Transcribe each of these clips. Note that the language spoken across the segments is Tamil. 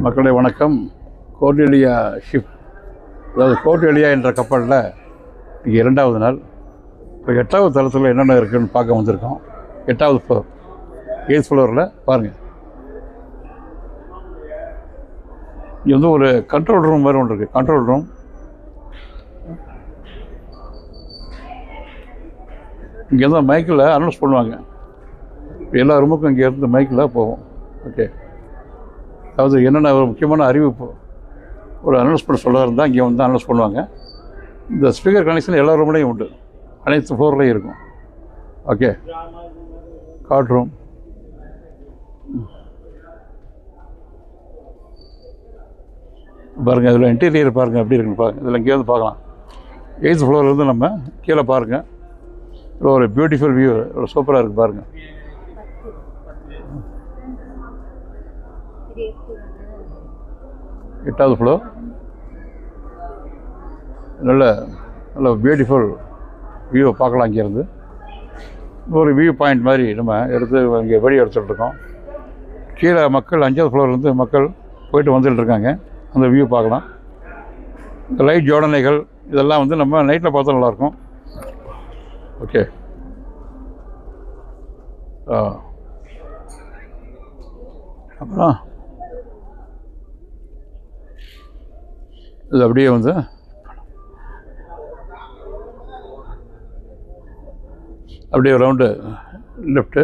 மக்களே வணக்கம். கோர்டெலியா ஷிப், அதாவது கோர்டெலியா என்ற கப்பலில் இங்கே 2வது நாள். இப்போ 8வது தளத்தில் என்னென்ன இருக்குதுன்னு பார்க்க வந்திருக்கோம். 8வது ஃப்ளோர், 8th ஃப்ளோரில் பாருங்கள். இங்கே வந்து ஒரு கண்ட்ரோல் ரூம் மாதிரி ஒன்று இருக்குது. கண்ட்ரோல் ரூம் இங்கே இருந்தால் மைக்கில் அனௌன்ஸ் பண்ணுவாங்க. எல்லா ரூமுக்கும் இங்கே இருந்து மைக்கில் போகும். ஓகே, அதாவது என்னென்ன ஒரு முக்கியமான அறிவிப்பு ஒரு அனௌன்ஸ்மெண்ட் சொல்ல இருந்தால் இங்கே வந்து அனௌன்ஸ் பண்ணுவாங்க. இந்த ஸ்பீக்கர் கனெக்ஷன் எல்லா ரூம்லேயும் உண்டு, அனைத்து ஃப்ளோர்லேயும் இருக்கும். ஓகே, கார்ட் ரூம், பாருங்கள். இதில் இன்டீரியர் பாருங்கள் எப்படி இருக்குன்னு பாருங்கள். இதில் இங்கே வந்து பார்க்கலாம். 8th ஃப்ளோர்லேருந்து நம்ம கீழே பாருங்கள். இதில் ஒரு பியூட்டிஃபுல் வியூ, ஒரு சூப்பராக இருக்குது பாருங்கள். எட்டாவது ஃப்ளோர், நல்ல பியூட்டிஃபுல் வியூவை பார்க்கலாம். இங்கேருந்து ஒரு வியூ பாயிண்ட் மாதிரி நம்ம எடுத்து இங்கே வெளியே எடுத்துகிட்டு இருக்கோம். கீழே மக்கள் 5வது ஃப்ளோர்லேருந்து மக்கள் போயிட்டு வந்துட்டு இருக்காங்க. அந்த வியூ பார்க்கலாம். இந்த லைட் ஜோடனைகள் இதெல்லாம் வந்து நம்ம நைட்டில் பார்த்தா நல்லாயிருக்கும். ஓகே, அப்புறம் இது அப்படியே வந்து அப்படியே ரவுண்டு லெஃப்ட்டு,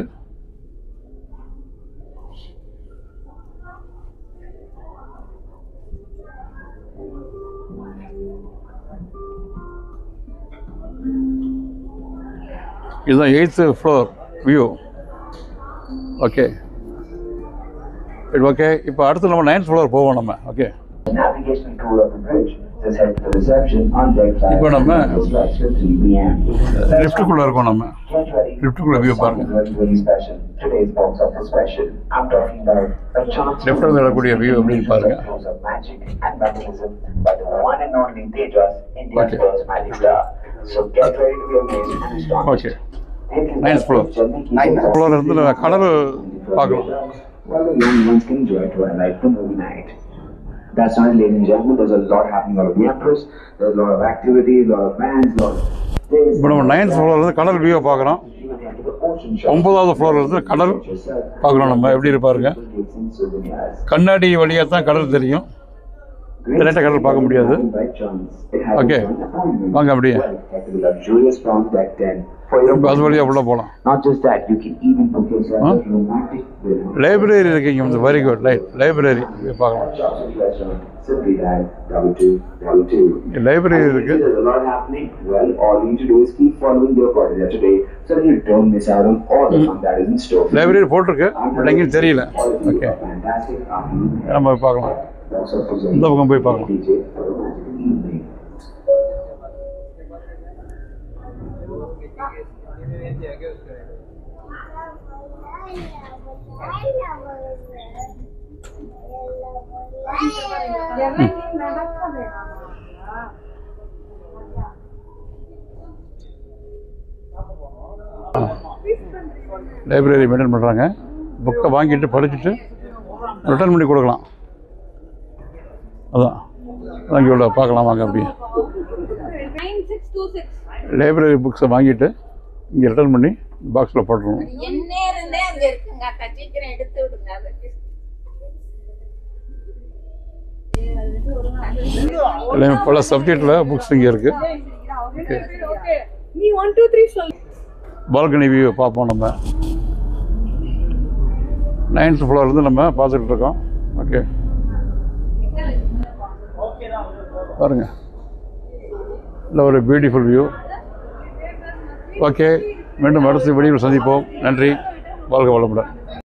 இதுதான் 8th floor view. Okay okay, இப்போ அடுத்து நம்ம 9th ஃப்ளோர் போவோம் நம்ம. ஓகே, இப்போ நம்ம லிஃப்ட்டுக்குள்ளே இருக்கோம். நம்ம லிஃப்ட்டுக்குள்ளே வியூ பாருங்கள். லிஃப்ட்டில் வரக்கூடிய வியூ அப்படின்னு பாருங்கள். Okay, 9th floor. 9th ஃப்ளோரில் இருந்து நம்ம கடல் பார்க்கலாம். That's right, ladies and gentlemen. There's a lot happening all over the Empress. There's a lot of activities, a lot of bands, a lot of... இப்போ நம்ம 9th ஃப்ளோர்லேருந்து கடல் வியூவை பார்க்குறோம். 9வது ஃப்ளோர்லேருந்து கடல் பார்க்குறோம். நம்ம எப்படி இருப்பாருங்க, கண்ணாடி வழியாக தான் கடல் தெரியும். டைரெக்டாக கடல் பார்க்க முடியாது. ஓகே, வாங்க அப்படியே அது வழியாக உள்ளே போகலாம். லைப்ரரி இருக்கு இங்கே வந்து. Very good. லைப்ரரி பார்க்கலாம். லைப்ரரி இருக்கு. லைப்ரரி போட்டிருக்கு, பட் எங்கேயும் தெரியல. ஓகே, நம்ம பார்க்கலாம். இந்த பக்கம் போய் பார்க்கலாம். லைப்ரரி மெயின்டைன் பண்ணுறாங்க. புக்கை வாங்கிட்டு படிச்சுட்டு ரிட்டர்ன் பண்ணி கொடுக்கலாம். அதான் வாங்கி உள்ள பார்க்கலாம். வாங்க அப்படியே லைப்ரரி புக்ஸை வாங்கிட்டு இங்கே ரிட்டர்ன் பண்ணி பாக்ஸில் போட்டுருவோம். எல்லாமே பல சப்ஜெக்டில் புக்ஸ் இங்கே இருக்குது. பால்கனி வியூ பார்ப்போம். நம்ம 9th ஃப்ளோர்லேருந்து நம்ம பார்த்துட்டு இருக்கோம். ஓகே, பாருங்க, இல்லை ஒரு பியூட்டிஃபுல் வியூ. ஓகே, மீண்டும் அடுத்த வீடியோவில் சந்திப்போம். நன்றி, வாழ்க வளமுடன்.